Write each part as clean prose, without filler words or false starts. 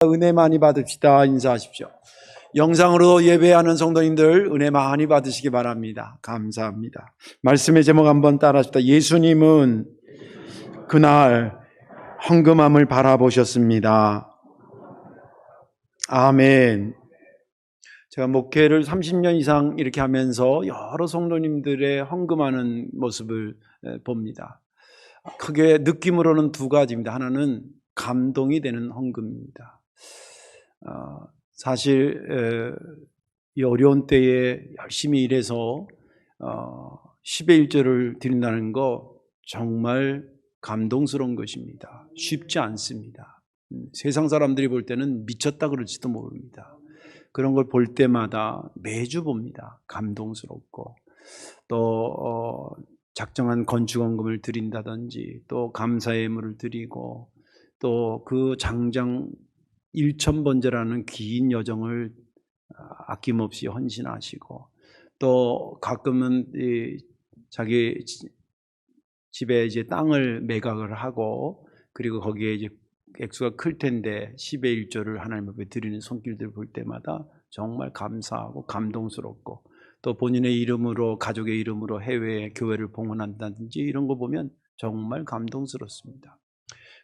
은혜 많이 받읍시다. 인사하십시오. 영상으로 예배하는 성도님들 은혜 많이 받으시기 바랍니다. 감사합니다. 말씀의 제목 한번 따라합시다. 예수님은 그날 헌금함을 바라보셨습니다. 아멘. 제가 목회를 30년 이상 이렇게 하면서 여러 성도님들의 헌금하는 모습을 봅니다. 크게 느낌으로는 두 가지입니다. 하나는 감동이 되는 헌금입니다. 사실 이 어려운 때에 열심히 일해서 10의 1조를 드린다는 거 정말 감동스러운 것입니다. 쉽지 않습니다. 세상 사람들이 볼 때는 미쳤다 그럴지도 모릅니다. 그런 걸 볼 때마다 매주 봅니다. 감동스럽고 또 작정한 건축원금을 드린다든지 또 감사 예물을 드리고 또 그 장장 1,000번제라는 긴 여정을 아낌없이 헌신하시고 또 가끔은 자기 집에 이제 땅을 매각을 하고 그리고 거기에 이제 액수가 클 텐데 10의 1조를 하나님 앞에 드리는 손길들 볼 때마다 정말 감사하고 감동스럽고 또 본인의 이름으로 가족의 이름으로 해외에 교회를 봉헌한다든지 이런 거 보면 정말 감동스럽습니다.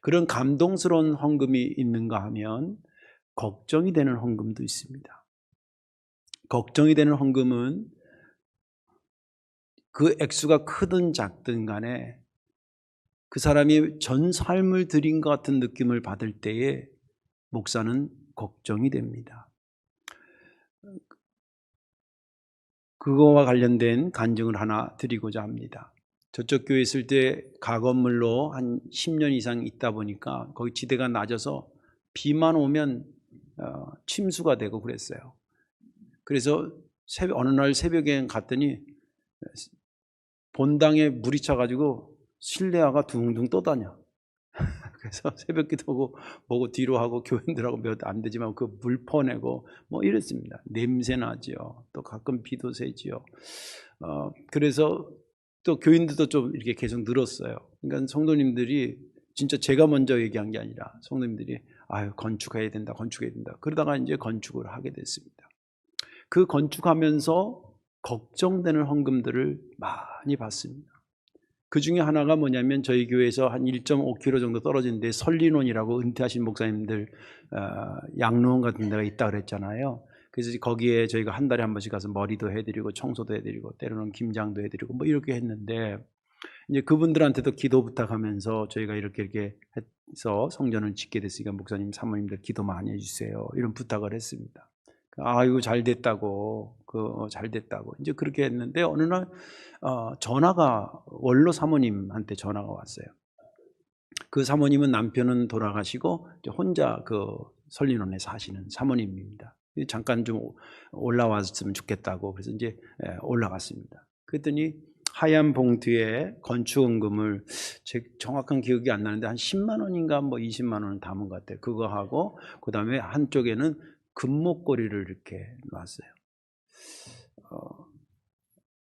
그런 감동스러운 헌금이 있는가 하면 걱정이 되는 헌금도 있습니다. 걱정이 되는 헌금은 그 액수가 크든 작든 간에 그 사람이 전 삶을 드린 것 같은 느낌을 받을 때에 목사는 걱정이 됩니다. 그거와 관련된 간증을 하나 드리고자 합니다. 저쪽 교회 있을 때 가건물로 한 10년 이상 있다 보니까 거기 지대가 낮아서 비만 오면 침수가 되고 그랬어요. 그래서 어느 날 새벽에 갔더니 본당에 물이 차가지고 실내화가 둥둥 떠다녀. 그래서 새벽 기도하고 뭐고 뒤로 하고 교인들하고 몇 안 되지만 그 물 퍼내고 뭐 이랬습니다. 냄새 나지요. 또 가끔 비도 새지요. 그래서 또 교인들도 좀 이렇게 계속 늘었어요. 그러니까 성도님들이 진짜 제가 먼저 얘기한 게 아니라 성도님들이 아유 건축해야 된다, 건축해야 된다. 그러다가 이제 건축을 하게 됐습니다. 그 건축하면서 걱정되는 헌금들을 많이 받습니다. 그 중에 하나가 뭐냐면 저희 교회에서 한 1.5km 정도 떨어진 데 설린원이라고 은퇴하신 목사님들 양로원 같은 데가 있다 그랬잖아요. 그래서 거기에 저희가 한 달에 한 번씩 가서 머리도 해드리고 청소도 해드리고 때로는 김장도 해드리고 뭐 이렇게 했는데 이제 그분들한테도 기도 부탁하면서 저희가 이렇게 해서 성전을 짓게 됐으니까 목사님 사모님들 기도 많이 해주세요 이런 부탁을 했습니다. 아이고 잘 됐다고 잘 됐다고 이제 그렇게 했는데 어느 날 전화가 원로 사모님한테 전화가 왔어요. 그 사모님은 남편은 돌아가시고 혼자 그 설린원에 사시는 사모님입니다. 잠깐 좀 올라왔으면 좋겠다고 그래서 이제 올라갔습니다. 그랬더니 하얀 봉투에 건축원금을 제 정확한 기억이 안 나는데 한 10만 원인가 뭐 20만 원을 담은 것 같아요. 그거 하고 그 다음에 한쪽에는 금목걸이를 이렇게 놨어요.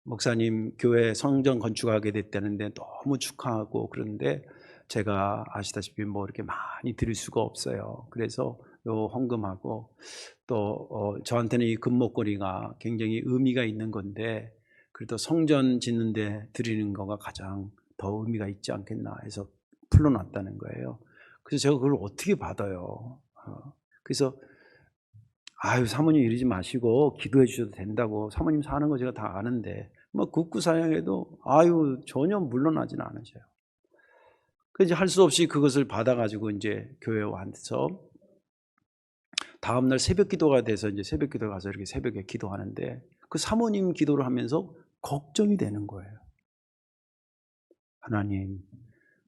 목사님 교회 성전 건축하게 됐다는데 너무 축하하고 그런데 제가 아시다시피 뭐 이렇게 많이 드릴 수가 없어요. 그래서 요 헌금하고 또 저한테는 이 금목걸이가 굉장히 의미가 있는 건데 그래도 성전 짓는데 드리는 거가 가장 더 의미가 있지 않겠나 해서 풀어놨다는 거예요. 그래서 제가 그걸 어떻게 받아요? 그래서 아유 사모님 이러지 마시고 기도해 주셔도 된다고 사모님 사는 거 제가 다 아는데 뭐 국구사양해도 아유 전혀 물러나지는 않으셔요. 그래서 할 수 없이 그것을 받아가지고 이제 교회에 와서 다음날 새벽 기도가 돼서 이제 새벽 기도 가서 이렇게 새벽에 기도하는데 그 사모님 기도를 하면서 걱정이 되는 거예요. 하나님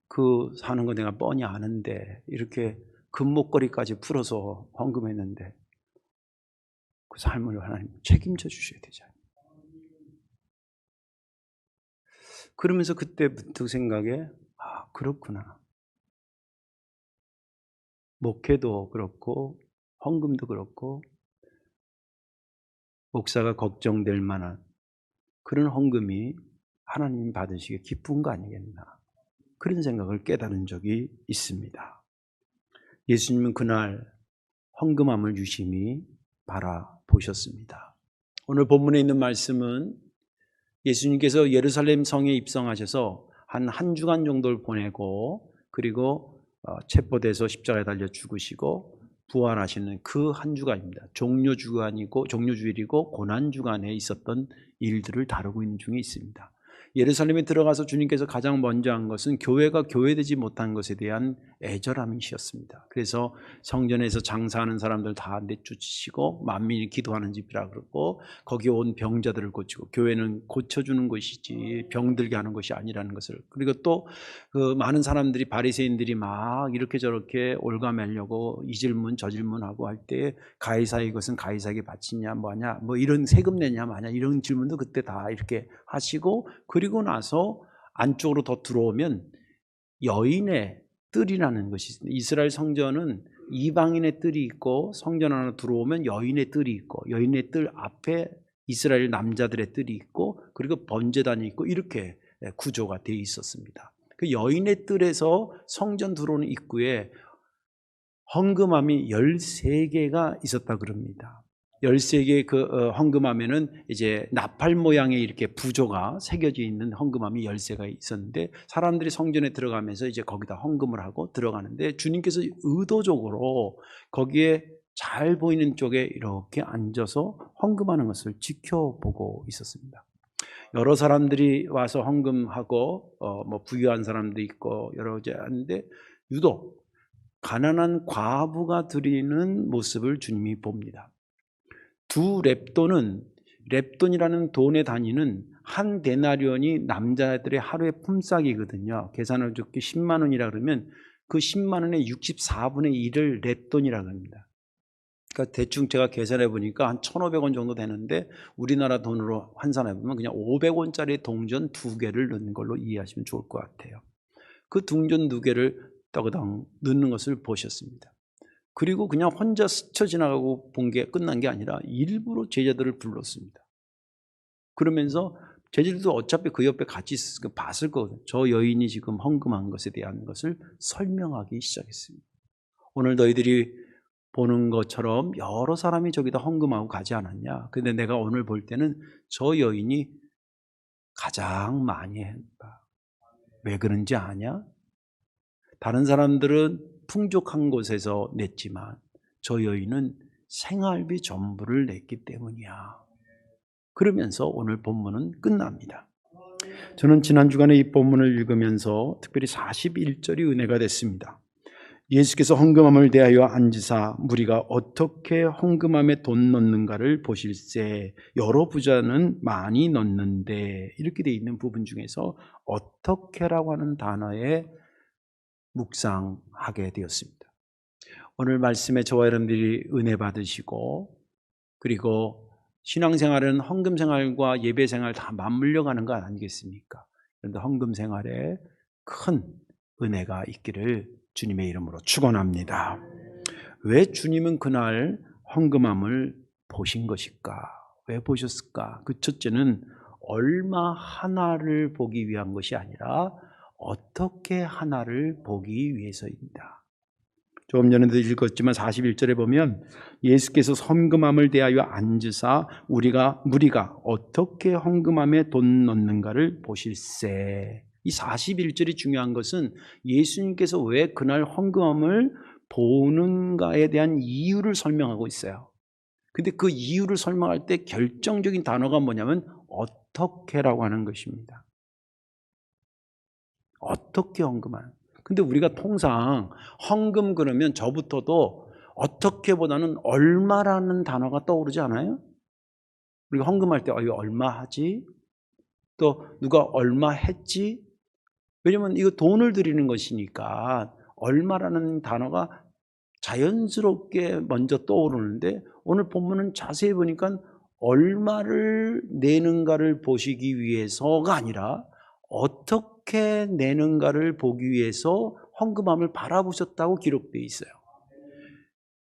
그 사는 거 내가 뻔히 아는데 이렇게 금목걸이까지 풀어서 헌금했는데 그 삶을 하나님 책임져 주셔야 되잖아요. 그러면서 그때 문득 생각에 아 그렇구나. 목회도 그렇고 헌금도 그렇고 목사가 걱정될 만한 그런 헌금이 하나님 받으시기에 기쁜 거 아니겠나. 그런 생각을 깨달은 적이 있습니다. 예수님은 그날 헌금함을 유심히 바라보셨습니다. 오늘 본문에 있는 말씀은 예수님께서 예루살렘 성에 입성하셔서 한 주간 정도를 보내고 그리고 체포돼서 십자가에 달려 죽으시고 부활하시는 그 한 주간입니다. 종료주일이고 고난주간에 있었던 일들을 다루고 있는 중에 있습니다. 예루살렘에 들어가서 주님께서 가장 먼저 한 것은 교회가 교회되지 못한 것에 대한 애절함이셨습니다. 그래서 성전에서 장사하는 사람들 다 내쫓으시고 만민이 기도하는 집이라 그러고 거기에 온 병자들을 고치고 교회는 고쳐주는 것이지 병들게 하는 것이 아니라는 것을, 그리고 또 그 많은 사람들이 바리새인들이 막 이렇게 저렇게 올가매려고 이 질문 저 질문하고 할 때 가이사의 것은 가이사에게 바치냐 뭐냐 뭐 이런 세금 내냐 마냐 이런 질문도 그때 다 이렇게 하시고, 그리고 나서 안쪽으로 더 들어오면 여인의 뜰이라는 것이 있습니다. 이스라엘 성전은 이방인의 뜰이 있고 성전 안으로 들어오면 여인의 뜰이 있고 여인의 뜰 앞에 이스라엘 남자들의 뜰이 있고 그리고 번제단이 있고 이렇게 구조가 되어 있었습니다. 그 여인의 뜰에서 성전 들어오는 입구에 헌금함이 13개가 있었다 그럽니다. 13개의 그 헌금함에는 이제 나팔 모양의 이렇게 부조가 새겨져 있는 헌금함이 13개가 있었는데 사람들이 성전에 들어가면서 이제 거기다 헌금을 하고 들어가는데 주님께서 의도적으로 거기에 잘 보이는 쪽에 이렇게 앉아서 헌금하는 것을 지켜보고 있었습니다. 여러 사람들이 와서 헌금하고 뭐 부유한 사람도 있고 여러 가지 하는데 유독 가난한 과부가 드리는 모습을 주님이 봅니다. 두 렙돈이라는 돈의 단위는 한 데나리온이 남자들의 하루의 품삯이거든요. 계산을 적게 10만 원이라 그러면 그 10만 원의 64분의 1을 렙돈이라고 합니다. 그러니까 대충 제가 계산해 보니까 한 1,500원 정도 되는데 우리나라 돈으로 환산해 보면 그냥 500원짜리 동전 2개를 넣는 걸로 이해하시면 좋을 것 같아요. 그 동전 2개를 떠그당 넣는 것을 보셨습니다. 그리고 그냥 혼자 스쳐 지나가고 본 게 끝난 게 아니라 일부러 제자들을 불렀습니다. 그러면서 제자들도 어차피 그 옆에 같이 봤을 거거든요. 저 여인이 지금 헌금한 것에 대한 것을 설명하기 시작했습니다. 오늘 너희들이 보는 것처럼 여러 사람이 저기다 헌금하고 가지 않았냐. 근데 내가 오늘 볼 때는 저 여인이 가장 많이 했다. 왜 그런지 아냐? 다른 사람들은 풍족한 곳에서 냈지만 저 여인은 생활비 전부를 냈기 때문이야. 그러면서 오늘 본문은 끝납니다. 저는 지난 주간에 이 본문을 읽으면서 특별히 41절이 은혜가 됐습니다. 예수께서 헌금함을 대하여 앉으사 무리가 어떻게 헌금함에 돈 넣는가를 보실세. 여러 부자는 많이 넣는데, 이렇게 되어 있는 부분 중에서 어떻게라고 하는 단어에 묵상하게 되었습니다. 오늘 말씀에 저와 여러분들이 은혜 받으시고 그리고 신앙생활은 헌금생활과 예배생활 다 맞물려 가는 거 아니겠습니까? 그런데 헌금생활에 큰 은혜가 있기를 주님의 이름으로 축원합니다. 왜 주님은 그날 헌금함을 보신 것일까? 왜 보셨을까? 그 첫째는 얼마 하나를 보기 위한 것이 아니라 어떻게 하나를 보기 위해서입니다. 조금 전에도 읽었지만 41절에 보면 예수께서 헌금함을 대하여 앉으사 무리가 어떻게 헌금함에 돈 넣는가를 보실세. 이 41절이 중요한 것은 예수님께서 왜 그날 헌금함을 보는가에 대한 이유를 설명하고 있어요. 근데 그 이유를 설명할 때 결정적인 단어가 뭐냐면 어떻게라고 하는 것입니다. 어떻게 헌금하는. 근데 우리가 통상 헌금 그러면 저부터도 어떻게보다는 얼마라는 단어가 떠오르지 않아요? 우리가 헌금할 때 이거 얼마 하지? 또 누가 얼마 했지? 왜냐면 이거 돈을 드리는 것이니까 얼마라는 단어가 자연스럽게 먼저 떠오르는데 오늘 본문은 자세히 보니까 얼마를 내는가를 보시기 위해서가 아니라 어떻게 내는가를 보기 위해서 헌금함을 바라보셨다고 기록되어 있어요.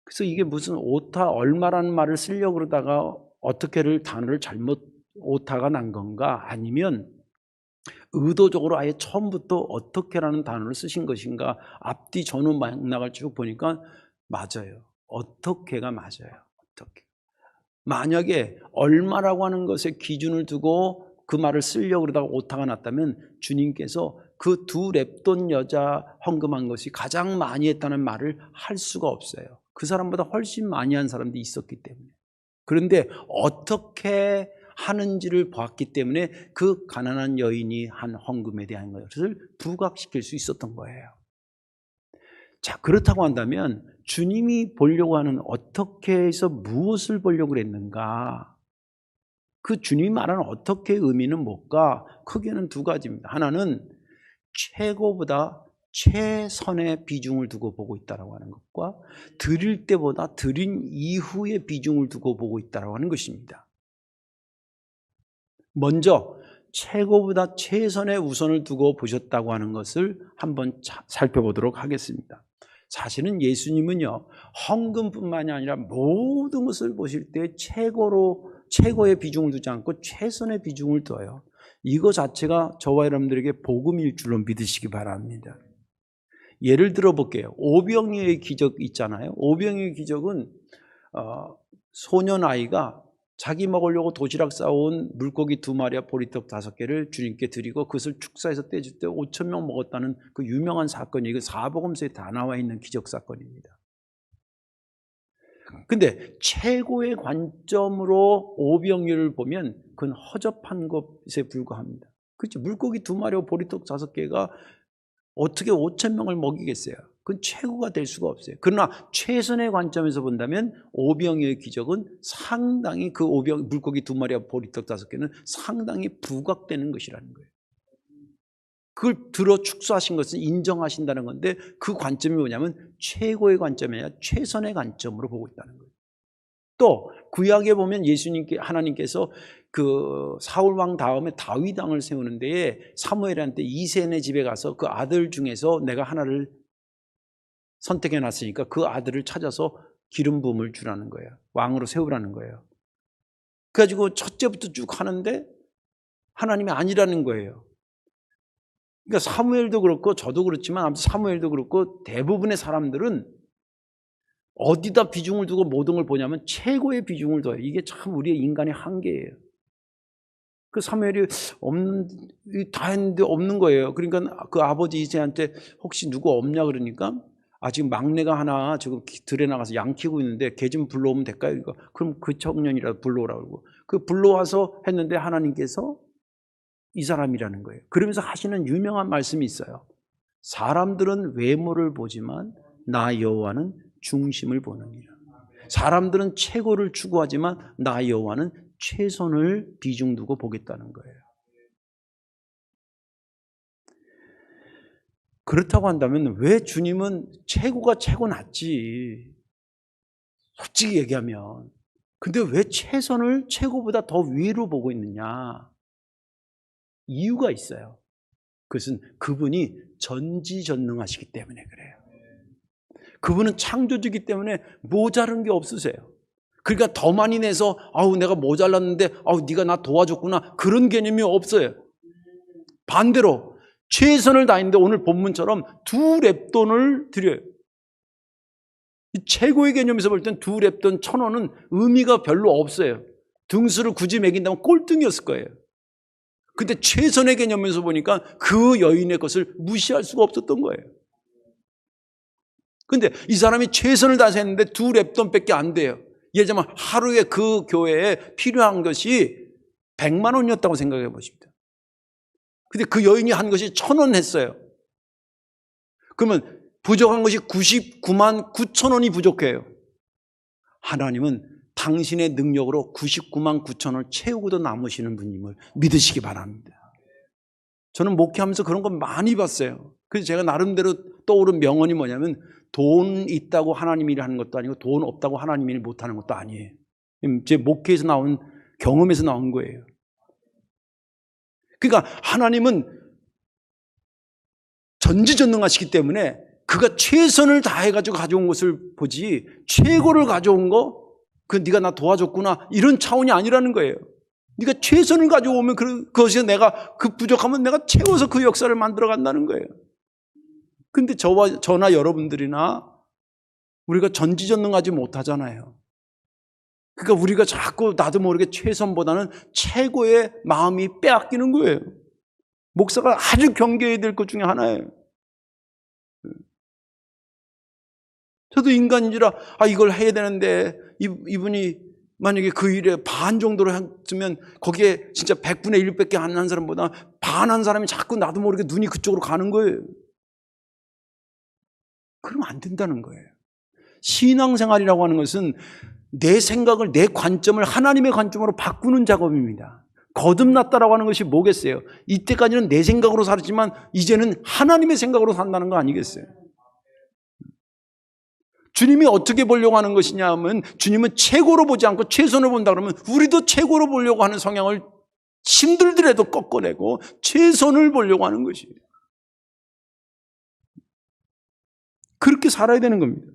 그래서 이게 무슨 오타 얼마라는 말을 쓰려고 그러다가 어떻게를 단어를 잘못 오타가 난 건가, 아니면 의도적으로 아예 처음부터 어떻게라는 단어를 쓰신 것인가. 앞뒤 전후 맥락을 쭉 보니까 맞아요. 어떻게가 맞아요. 어떻게. 만약에 얼마라고 하는 것에 기준을 두고 그 말을 쓰려고 그러다가 오타가 났다면 주님께서 그 2렙돈 여자 헌금한 것이 가장 많이 했다는 말을 할 수가 없어요. 그 사람보다 훨씬 많이 한 사람도 있었기 때문에. 그런데 어떻게 하는지를 보았기 때문에 그 가난한 여인이 한 헌금에 대한 것을 부각시킬 수 있었던 거예요. 자, 그렇다고 한다면 주님이 보려고 하는 어떻게 해서 무엇을 보려고 그랬는가? 그 주님이 말하는 어떻게 의미는 뭘까? 크게는 2가지입니다. 하나는 최고보다 최선의 비중을 두고 보고 있다고 하는 것과 드릴 때보다 드린 이후의 비중을 두고 보고 있다고 하는 것입니다. 먼저 최고보다 최선의 우선을 두고 보셨다고 하는 것을 한번 살펴보도록 하겠습니다. 사실은 예수님은요, 헌금뿐만이 아니라 모든 것을 보실 때 최고의 비중을 두지 않고 최선의 비중을 둬요. 이거 자체가 저와 여러분들에게 복음일 줄로 믿으시기 바랍니다. 예를 들어 볼게요. 오병이어의 기적 있잖아요. 오병이어의 기적은 소년 아이가 자기 먹으려고 도시락 싸온 물고기 2마리와 보리떡 5개를 주님께 드리고 그것을 축사해서 떼줄 때 5,000명 먹었다는 그 유명한 사건이 이거 사복음서에 다 나와 있는 기적 사건입니다. 근데 최고의 관점으로 오병이어를 보면 그건 허접한 것에 불과합니다. 그렇죠? 물고기 2마리와 보리떡 5개가 어떻게 5,000명을 먹이겠어요? 그건 최고가 될 수가 없어요. 그러나 최선의 관점에서 본다면 오병이어의 기적은 상당히 그 물고기 2마리와 보리떡 5개는 상당히 부각되는 것이라는 거예요. 그걸 들어 축소하신 것은 인정하신다는 건데 그 관점이 뭐냐면 최고의 관점이 아니라 최선의 관점으로 보고 있다는 거예요. 또 구약에 보면 하나님께서 그 사울 왕 다음에 다윗 왕을 세우는 데에 사무엘한테 이새네 집에 가서 그 아들 중에서 내가 하나를 선택해 놨으니까 그 아들을 찾아서 기름 부음을 주라는 거예요. 왕으로 세우라는 거예요. 그래가지고 첫째부터 쭉 하는데 하나님이 아니라는 거예요. 그러니까 사무엘도 그렇고 저도 그렇지만 아무튼 사무엘도 그렇고 대부분의 사람들은 어디다 비중을 두고 모든 걸 보냐면 최고의 비중을 둬요. 이게 참 우리의 인간의 한계예요. 그 사무엘이 다 했는데 없는 거예요. 그러니까 그 아버지 이새한테 혹시 누구 없냐 그러니까 지금 막내가 하나 지금 들에 나가서 양 키우고 있는데 걔 좀 불러오면 될까요? 그럼 그 청년이라도 불러오라고 그러고 그 불러와서 했는데 하나님께서 이 사람이라는 거예요. 그러면서 하시는 유명한 말씀이 있어요. 사람들은 외모를 보지만 나 여호와는 중심을 보느니라. 사람들은 최고를 추구하지만 나 여호와는 최선을 비중 두고 보겠다는 거예요. 그렇다고 한다면 왜 주님은 최고가 최고 낫지? 솔직히 얘기하면. 근데 왜 최선을 최고보다 더 위로 보고 있느냐? 이유가 있어요. 그것은 그분이 전지전능하시기 때문에 그래요. 그분은 창조주이기 때문에 모자른 게 없으세요. 그러니까 더 많이 내서 내가 모자랐는데 네가 나 도와줬구나 그런 개념이 없어요. 반대로 최선을 다했는데 오늘 본문처럼 2렙돈을 드려요. 최고의 개념에서 볼 땐 2렙돈 1,000원은 의미가 별로 없어요. 등수를 굳이 매긴다면 꼴등이었을 거예요. 근데 최선의 개념에서 보니까 그 여인의 것을 무시할 수가 없었던 거예요. 근데 이 사람이 최선을 다해서 했는데 2렙돈밖에 안 돼요. 예를 들면 하루에 그 교회에 필요한 것이 100만 원이었다고 생각해 보십니다. 근데 그 여인이 한 것이 1,000원 했어요. 그러면 부족한 것이 99만 9천 원이 부족해요. 하나님은 당신의 능력으로 99만 9천 원을 채우고도 남으시는 분임을 믿으시기 바랍니다. 저는 목회하면서 그런 거 많이 봤어요. 그래서 제가 나름대로 떠오른 명언이 뭐냐면 돈 있다고 하나님이 일하는 것도 아니고 돈 없다고 하나님이 일 못하는 것도 아니에요. 제 목회에서 나온 경험에서 나온 거예요. 그러니까 하나님은 전지전능하시기 때문에 그가 최선을 다해가지고 가져온 것을 보지 최고를 가져온 거 그 네가 나 도와줬구나 이런 차원이 아니라는 거예요. 네가 최선을 가져오면 그것이 내가 그 부족하면 내가 채워서 그 역사를 만들어 간다는 거예요. 근데 저나 여러분들이나 우리가 전지전능하지 못하잖아요. 그러니까 우리가 자꾸 나도 모르게 최선보다는 최고의 마음이 빼앗기는 거예요. 목사가 아주 경계해야 될 것 중에 하나예요. 저도 인간인지라 이걸 해야 되는데 이분이 만약에 그 일에 반 정도로 했으면 거기에 진짜 100분의 1밖에 안 한 사람보다 반 한 사람이 자꾸 나도 모르게 눈이 그쪽으로 가는 거예요. 그러면 안 된다는 거예요. 신앙생활이라고 하는 것은 내 생각을, 내 관점을 하나님의 관점으로 바꾸는 작업입니다. 거듭났다라고 하는 것이 뭐겠어요? 이때까지는 내 생각으로 살았지만 이제는 하나님의 생각으로 산다는 거 아니겠어요? 주님이 어떻게 보려고 하는 것이냐 하면 주님은 최고로 보지 않고 최선을 본다 그러면 우리도 최고로 보려고 하는 성향을 힘들더라도 꺾어내고 최선을 보려고 하는 것이에요. 그렇게 살아야 되는 겁니다.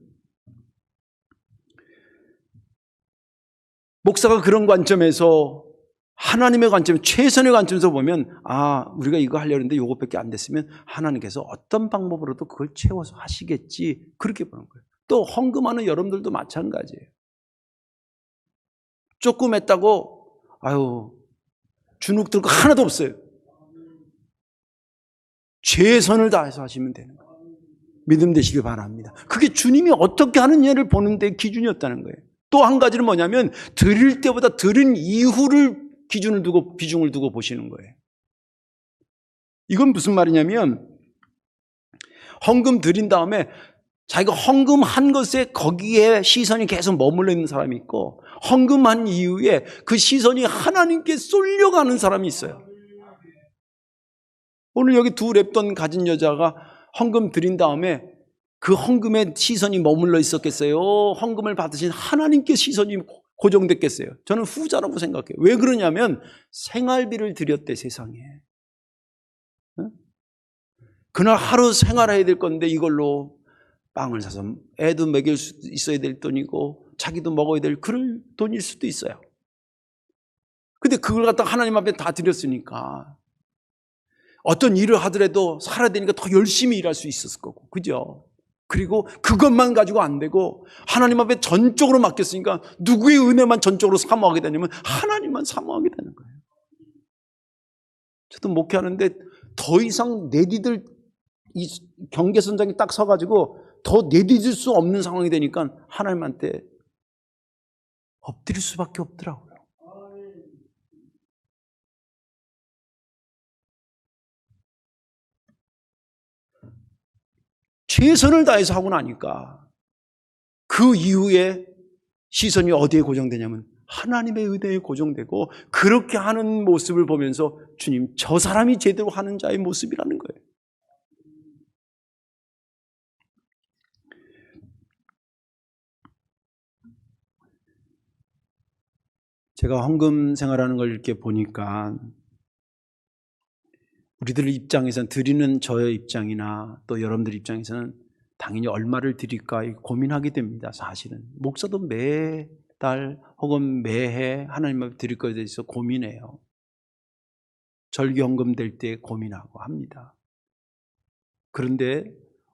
목사가 그런 관점에서 하나님의 관점, 최선의 관점에서 보면 우리가 이거 하려고 했는데 이것밖에 안 됐으면 하나님께서 어떤 방법으로도 그걸 채워서 하시겠지 그렇게 보는 거예요. 또 헌금하는 여러분들도 마찬가지예요. 조금 했다고 주눅 들고 하나도 없어요. 최선을 다해서 하시면 되는 거예요. 믿음 되시길 바랍니다. 그게 주님이 어떻게 하는 예를 보는 데 기준이었다는 거예요. 또 한 가지는 뭐냐면 드릴 때보다 드린 이후를 비중을 두고 보시는 거예요. 이건 무슨 말이냐면 헌금 드린 다음에 자기가 헌금한 것에 거기에 시선이 계속 머물러 있는 사람이 있고 헌금한 이후에 그 시선이 하나님께 쏠려가는 사람이 있어요. 오늘 여기 두 랩돈 가진 여자가 헌금 드린 다음에 그 헌금에 시선이 머물러 있었겠어요? 헌금을 받으신 하나님께 시선이 고정됐겠어요? 저는 후자라고 생각해요. 왜 그러냐면 생활비를 드렸대, 세상에. 그날 하루 생활해야 될 건데 이걸로 빵을 사서 애도 먹일 수 있어야 될 돈이고 자기도 먹어야 될 그럴 돈일 수도 있어요. 근데 그걸 갖다가 하나님 앞에 다 드렸으니까 어떤 일을 하더라도 살아야 되니까 더 열심히 일할 수 있었을 거고, 그죠? 그리고 그것만 가지고 안 되고 하나님 앞에 전적으로 맡겼으니까 누구의 은혜만 전적으로 사모하게 되냐면 하나님만 사모하게 되는 거예요. 저도 목회하는데 더 이상 내디딜 이 경계선장이 딱 서가지고 더 내디딜 수 없는 상황이 되니까 하나님한테 엎드릴 수밖에 없더라고요. 최선을 다해서 하고 나니까 그 이후에 시선이 어디에 고정되냐면 하나님의 은혜에 고정되고 그렇게 하는 모습을 보면서 주님, 저 사람이 제대로 하는 자의 모습이라는 거예요. 제가 헌금 생활하는 걸 이렇게 보니까 우리들 입장에서는 드리는 저의 입장이나 또 여러분들 입장에서는 당연히 얼마를 드릴까 고민하게 됩니다. 사실은 목사도 매달 혹은 매해 하나님 앞에 드릴 것에 대해서 고민해요. 절기헌금 될 때 고민하고 합니다. 그런데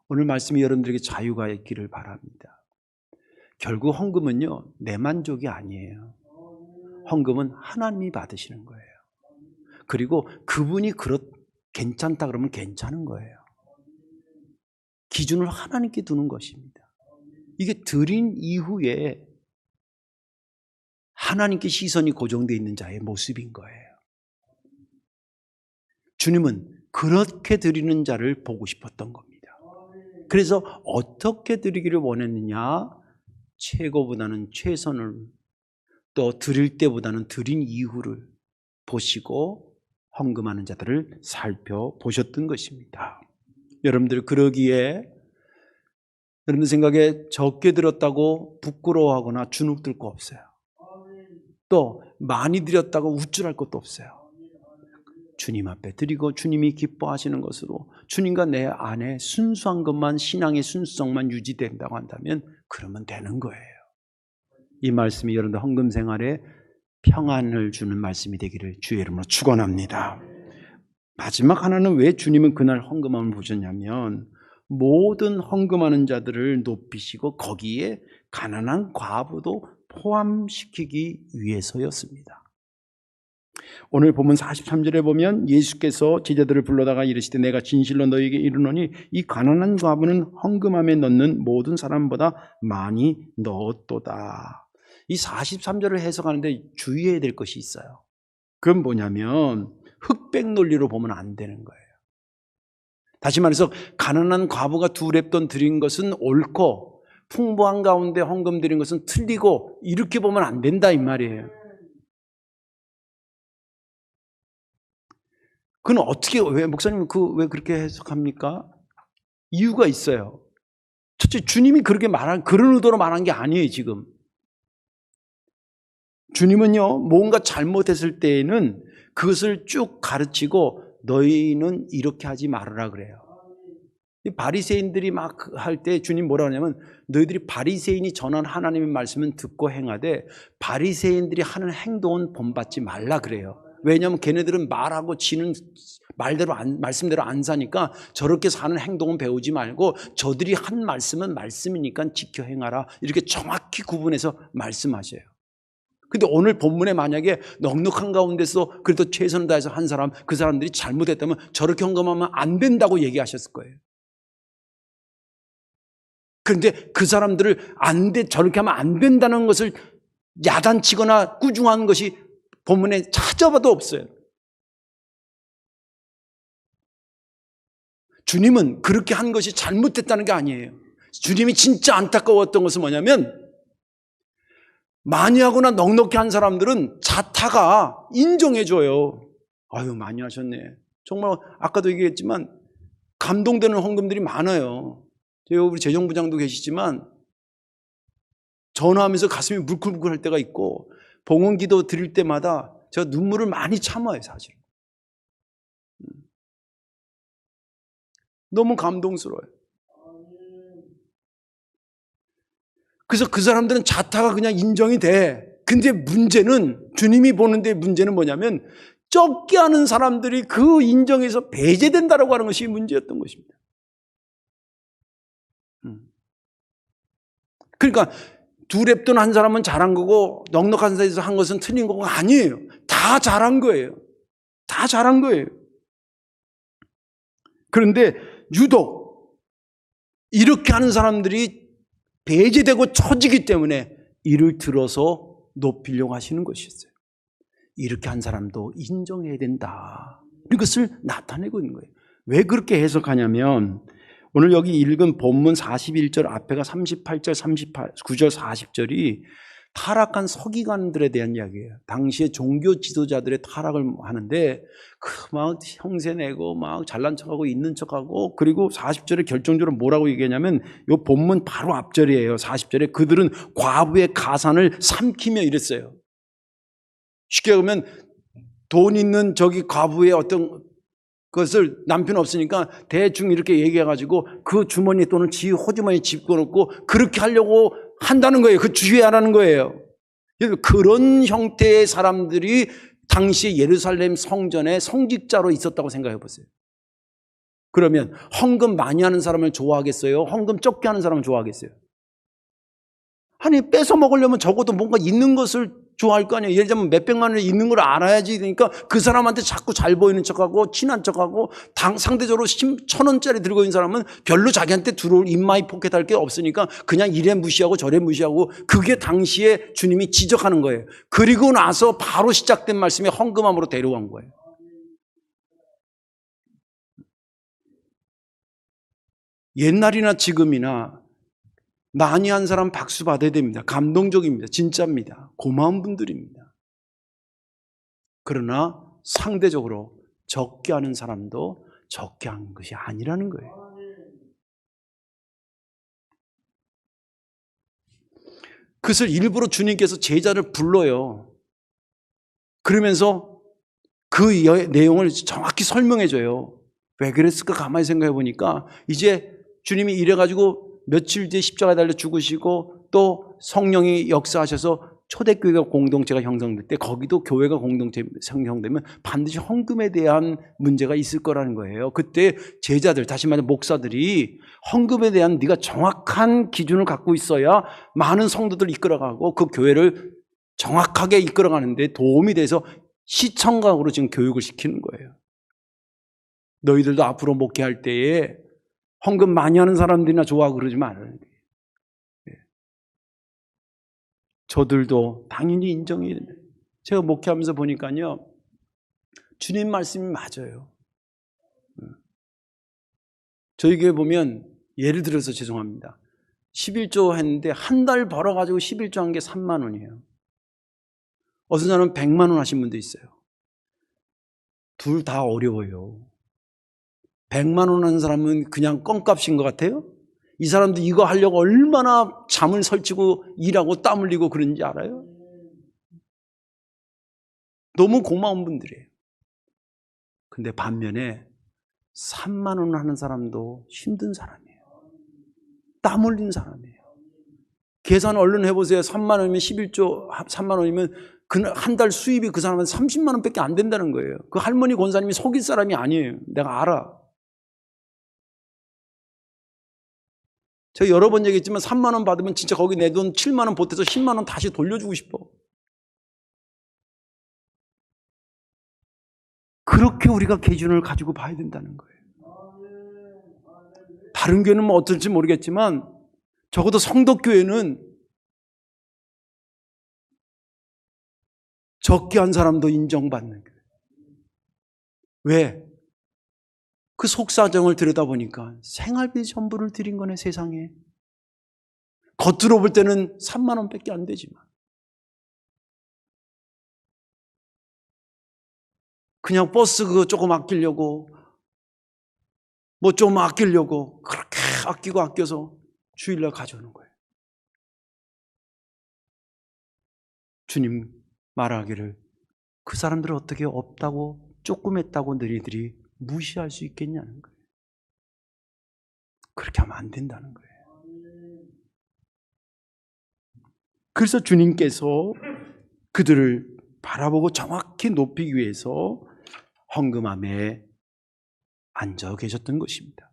오늘 말씀이 여러분들에게 자유가 있기를 바랍니다. 결국 헌금은요, 내 만족이 아니에요. 헌금은 하나님이 받으시는 거예요. 그리고 그분이 괜찮다 그러면 괜찮은 거예요. 기준을 하나님께 두는 것입니다. 이게 드린 이후에 하나님께 시선이 고정되어 있는 자의 모습인 거예요. 주님은 그렇게 드리는 자를 보고 싶었던 겁니다. 그래서 어떻게 드리기를 원했느냐? 최고보다는 최선을, 또 드릴 때보다는 드린 이후를 보시고 헌금하는 자들을 살펴보셨던 것입니다. 여러분들 그러기에 여러분들 생각에 적게 들었다고 부끄러워하거나 주눅 들 거 없어요. 또 많이 드렸다고 우쭐할 것도 없어요. 주님 앞에 드리고 주님이 기뻐하시는 것으로 주님과 내 안에 순수한 것만, 신앙의 순수성만 유지된다고 한다면 그러면 되는 거예요. 이 말씀이 여러분들 헌금 생활에 평안을 주는 말씀이 되기를 주의 이름으로 축원합니다. 마지막 하나는 왜 주님은 그날 헌금함을 보셨냐면 모든 헌금하는 자들을 높이시고 거기에 가난한 과부도 포함시키기 위해서였습니다. 오늘 본문 43절에 보면 예수께서 제자들을 불러다가 이르시되 내가 진실로 너희에게 이르노니 이 가난한 과부는 헌금함에 넣는 모든 사람보다 많이 넣었도다. 이 43절을 해석하는데 주의해야 될 것이 있어요. 그건 뭐냐면 흑백 논리로 보면 안 되는 거예요. 다시 말해서 가난한 과부가 2렙돈 드린 것은 옳고 풍부한 가운데 헌금 드린 것은 틀리고 이렇게 보면 안 된다 이 말이에요. 그건 어떻게, 왜 목사님 왜 그렇게 해석합니까? 이유가 있어요. 첫째, 주님이 그렇게 그런 의도로 말한 게 아니에요 지금. 주님은요 뭔가 잘못했을 때에는 그것을 쭉 가르치고 너희는 이렇게 하지 말으라 그래요. 바리새인들이 막 할 때 주님 뭐라 하냐면 너희들이 바리새인이 전한 하나님의 말씀은 듣고 행하되 바리새인들이 하는 행동은 본받지 말라 그래요. 왜냐하면 걔네들은 말하고 지는 말대로 말씀대로 안 사니까 저렇게 사는 행동은 배우지 말고 저들이 한 말씀은 말씀이니까 지켜 행하라 이렇게 정확히 구분해서 말씀하셔요. 근데 오늘 본문에 만약에 넉넉한 가운데서 그래도 최선을 다해서 한 사람, 그 사람들이 잘못했다면 저렇게 헌금하면 안 된다고 얘기하셨을 거예요. 그런데 그 사람들을 저렇게 하면 안 된다는 것을 야단치거나 꾸중한 것이 본문에 찾아봐도 없어요. 주님은 그렇게 한 것이 잘못됐다는 게 아니에요. 주님이 진짜 안타까웠던 것은 뭐냐면 많이 하거나 넉넉히 한 사람들은 자타가 인정해줘요. 아유 많이 하셨네. 정말 아까도 얘기했지만 감동되는 헌금들이 많아요. 우리 재정부장도 계시지만 전화하면서 가슴이 물컹물컹 할 때가 있고 봉헌기도 드릴 때마다 제가 눈물을 많이 참아요 사실. 너무 감동스러워요. 그래서 그 사람들은 자타가 그냥 인정이 돼. 근데 문제는 주님이 보는데 문제는 뭐냐면 적게 하는 사람들이 그 인정에서 배제된다라고 하는 것이 문제였던 것입니다. 그러니까 2렙돈 한 사람은 잘한 거고 넉넉한 사람에서 한 것은 틀린 거가 아니에요. 다 잘한 거예요. 다 잘한 거예요. 그런데 유독 이렇게 하는 사람들이 배제되고 처지기 때문에 이를 들어서 높이려고 하시는 것이었어요. 이렇게 한 사람도 인정해야 된다. 이것을 나타내고 있는 거예요. 왜 그렇게 해석하냐면 오늘 여기 읽은 본문 41절 앞에가 38절, 39절, 40절이 타락한 서기관들에 대한 이야기예요. 당시에 종교 지도자들의 타락을 하는데 막 형세내고 막 잘난 척하고 있는 척하고 그리고 40절에 결정적으로 뭐라고 얘기하냐면 이 본문 바로 앞절이에요. 40절에 그들은 과부의 가산을 삼키며 이랬어요. 쉽게 보면 돈 있는 저기 과부의 어떤 그것을 남편 없으니까 대충 이렇게 얘기해가지고 그 주머니 돈을 지 호주머니에 집어넣고 그렇게 하려고 한다는 거예요. 그 주의하라는 거예요. 그런 형태의 사람들이 당시 예루살렘 성전에 성직자로 있었다고 생각해 보세요. 그러면 헌금 많이 하는 사람을 좋아하겠어요? 헌금 적게 하는 사람을 좋아하겠어요? 아니 뺏어 먹으려면 적어도 뭔가 있는 것을 좋아할 거 아니에요. 예를 들면 몇백만 원이 있는 걸 알아야지. 그러니까 그 사람한테 자꾸 잘 보이는 척하고 친한 척하고 상대적으로 1,000원짜리 들고 있는 사람은 별로 자기한테 들어올 인마이 포켓할 게 없으니까 그냥 이래 무시하고 저래 무시하고 그게 당시에 주님이 지적하는 거예요. 그리고 나서 바로 시작된 말씀이 헌금함으로 데려간 거예요. 옛날이나 지금이나 많이 한 사람 박수 받아야 됩니다. 감동적입니다. 진짜입니다. 고마운 분들입니다. 그러나 상대적으로 적게 하는 사람도 적게 하는 것이 아니라는 거예요. 그것을 일부러 주님께서 제자를 불러요. 그러면서 그 내용을 정확히 설명해 줘요. 왜 그랬을까 가만히 생각해 보니까 이제 주님이 이래가지고 며칠 뒤에 십자가에 달려 죽으시고 또 성령이 역사하셔서 초대교회가 공동체가 형성될 때 거기도 교회가 공동체 형성되면 반드시 헌금에 대한 문제가 있을 거라는 거예요. 그때 제자들, 다시 말해 목사들이 헌금에 대한 네가 정확한 기준을 갖고 있어야 많은 성도들을 이끌어가고 그 교회를 정확하게 이끌어가는데 도움이 돼서 시청각으로 지금 교육을 시키는 거예요. 너희들도 앞으로 목회할 때에 헌금 많이 하는 사람들이나 좋아하고 그러지 말아요. 저들도 당연히 인정해야 됩니다. 제가 목회하면서 보니까요, 주님 말씀이 맞아요. 저희 교회 보면 예를 들어서 죄송합니다. 11조 했는데 한 달 벌어가지고 11조 한 게 3만 원이에요. 어떤 사람은 100만 원 하신 분도 있어요. 둘 다 어려워요. 100만 원 하는 사람은 그냥 껌값인 것 같아요. 이 사람도 이거 하려고 얼마나 잠을 설치고 일하고 땀 흘리고 그런지 알아요? 너무 고마운 분들이에요. 근데 반면에 3만 원 하는 사람도 힘든 사람이에요. 땀 흘린 사람이에요. 계산 얼른 해보세요. 3만 원이면 11조 3만 원이면 한 달 수입이 그 사람은 30만 원밖에 안 된다는 거예요. 그 할머니 권사님이 속일 사람이 아니에요. 내가 알아. 제가 여러 번 얘기했지만 3만 원 받으면 진짜 거기 내 돈 7만 원 보태서 10만 원 다시 돌려주고 싶어. 그렇게 우리가 기준을 가지고 봐야 된다는 거예요. 다른 교회는 뭐 어떨지 모르겠지만 적어도 성덕교회는 적게 한 사람도 인정받는 거예요. 왜? 그 속사정을 들여다보니까 생활비 전부를 드린 거네, 세상에. 겉으로 볼 때는 3만 원밖에 안 되지만 그냥 버스 그거 조금 아끼려고 뭐 좀 아끼려고 그렇게 아끼고 아껴서 주일날 가져오는 거예요. 주님 말하기를 그 사람들은 어떻게 없다고 조그맸다고 너희들이 무시할 수 있겠냐는 거예요. 그렇게 하면 안 된다는 거예요. 그래서 주님께서 그들을 바라보고 정확히 높이기 위해서 헌금함에 앉아 계셨던 것입니다.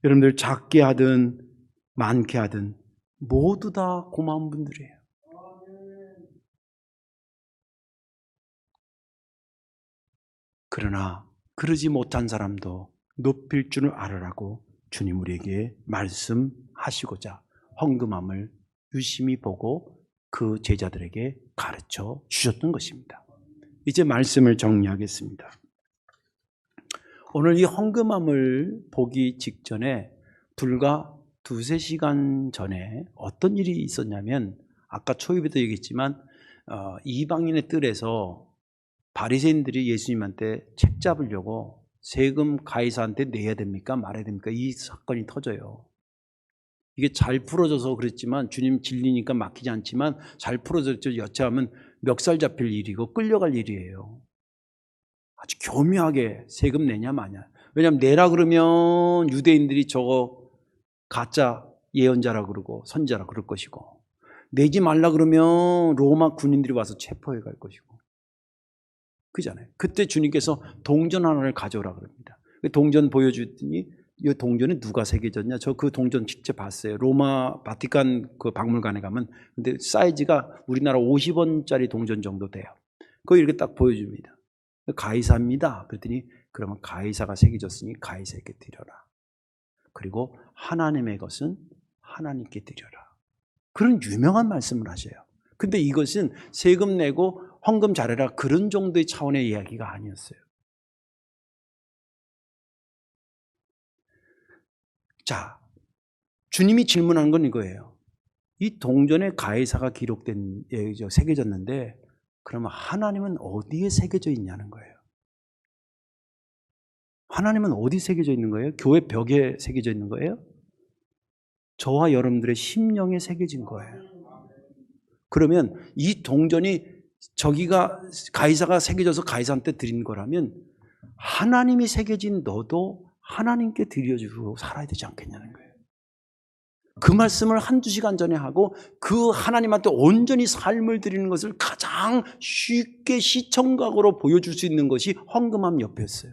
여러분들 작게 하든 많게 하든 모두 다 고마운 분들이에요. 그러나 그러지 못한 사람도 높일 줄을 알으라고 주님 우리에게 말씀하시고자 헌금함을 유심히 보고 그 제자들에게 가르쳐 주셨던 것입니다. 이제 말씀을 정리하겠습니다. 오늘 이 헌금함을 보기 직전에 불과 2-3시간 전에 어떤 일이 있었냐면 아까 초입에도 얘기했지만 이방인의 뜰에서 바리새인들이 예수님한테 책 잡으려고 세금 가이사한테 내야 됩니까? 말아야 됩니까? 이 사건이 터져요. 이게 잘 풀어져서 그랬지만 주님 진리니까 막히지 않지만 잘 풀어졌죠. 여차하면 멱살 잡힐 일이고 끌려갈 일이에요. 아주 교묘하게 세금 내냐 마냐. 왜냐하면 내라 그러면 유대인들이 저거 가짜 예언자라 그러고 선자라 그럴 것이고 내지 말라 그러면 로마 군인들이 와서 체포해 갈 것이고 그잖아요. 그때 주님께서 동전 하나를 가져오라 그럽니다. 동전 보여주더니 이 동전이 누가 새겨졌냐? 저 그 동전 직접 봤어요. 로마 바티칸 그 박물관에 가면 근데 사이즈가 우리나라 50원짜리 동전 정도 돼요. 그거 이렇게 딱 보여줍니다. 가이사입니다. 그랬더니 그러면 가이사가 새겨졌으니 가이사에게 드려라. 그리고 하나님의 것은 하나님께 드려라. 그런 유명한 말씀을 하셔요. 근데 이것은 세금 내고 헌금 잘해라 그런 정도의 차원의 이야기가 아니었어요. 자, 주님이 질문한 건 이거예요. 이 동전에 가이사가 기록된 새겨졌는데 그러면 하나님은 어디에 새겨져 있냐는 거예요. 하나님은 어디 새겨져 있는 거예요? 교회 벽에 새겨져 있는 거예요? 저와 여러분들의 심령에 새겨진 거예요. 그러면 이 동전이 저기가 가이사가 새겨져서 가이사한테 드린 거라면 하나님이 새겨진 너도 하나님께 드려주고 살아야 되지 않겠냐는 거예요. 그 말씀을 한두 시간 전에 하고 그 하나님한테 온전히 삶을 드리는 것을 가장 쉽게 시청각으로 보여줄 수 있는 것이 헌금함 옆이었어요.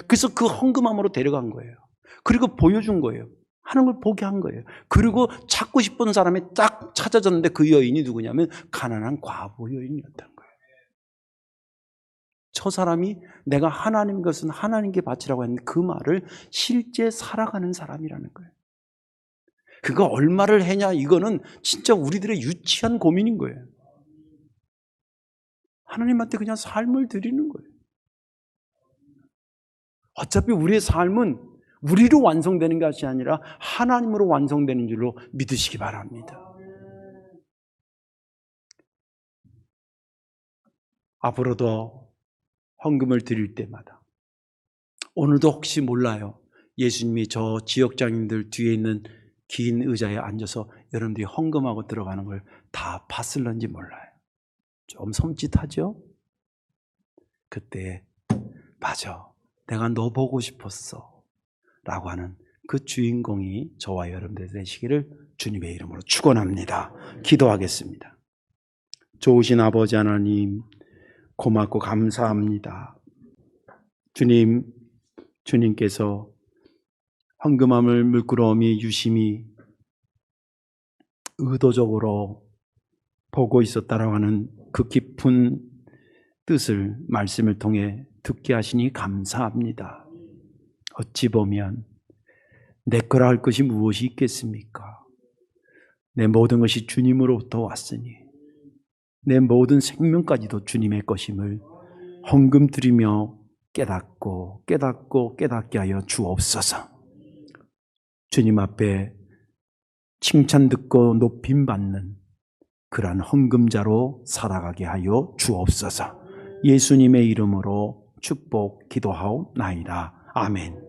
그래서 그 헌금함으로 데려간 거예요. 그리고 보여준 거예요. 하는 걸 보게 한 거예요. 그리고 찾고 싶은 사람이 딱 찾아졌는데 그 여인이 누구냐면 가난한 과부 여인이었던 거예요. 저 사람이 내가 하나님 것은 하나님께 바치라고 했는데 그 말을 실제 살아가는 사람이라는 거예요. 그거 얼마를 해냐, 이거는 진짜 우리들의 유치한 고민인 거예요. 하나님한테 그냥 삶을 드리는 거예요. 어차피 우리의 삶은 우리로 완성되는 것이 아니라 하나님으로 완성되는 줄로 믿으시기 바랍니다. 앞으로도 헌금을 드릴 때마다, 오늘도 혹시 몰라요, 예수님이 저 지역장님들 뒤에 있는 긴 의자에 앉아서 여러분들이 헌금하고 들어가는 걸 다 봤을런지 몰라요. 좀 섬찟하죠? 그때 맞아, 내가 너 보고 싶었어 라고 하는 그 주인공이 저와 여러분들 되시기를 주님의 이름으로 축원합니다. 기도하겠습니다. 좋으신 아버지 하나님, 고맙고 감사합니다. 주님께서 헌금함을 물끄러미 유심히 의도적으로 보고 있었다라고 하는 그 깊은 뜻을 말씀을 통해 듣게 하시니 감사합니다. 어찌 보면 내 거라 할 것이 무엇이 있겠습니까? 내 모든 것이 주님으로부터 왔으니 내 모든 생명까지도 주님의 것임을 헌금 드리며 깨닫게 하여 주옵소서. 주님 앞에 칭찬 듣고 높임 받는 그러한 헌금자로 살아가게 하여 주옵소서. 예수님의 이름으로 축복 기도하옵나이다. 아멘.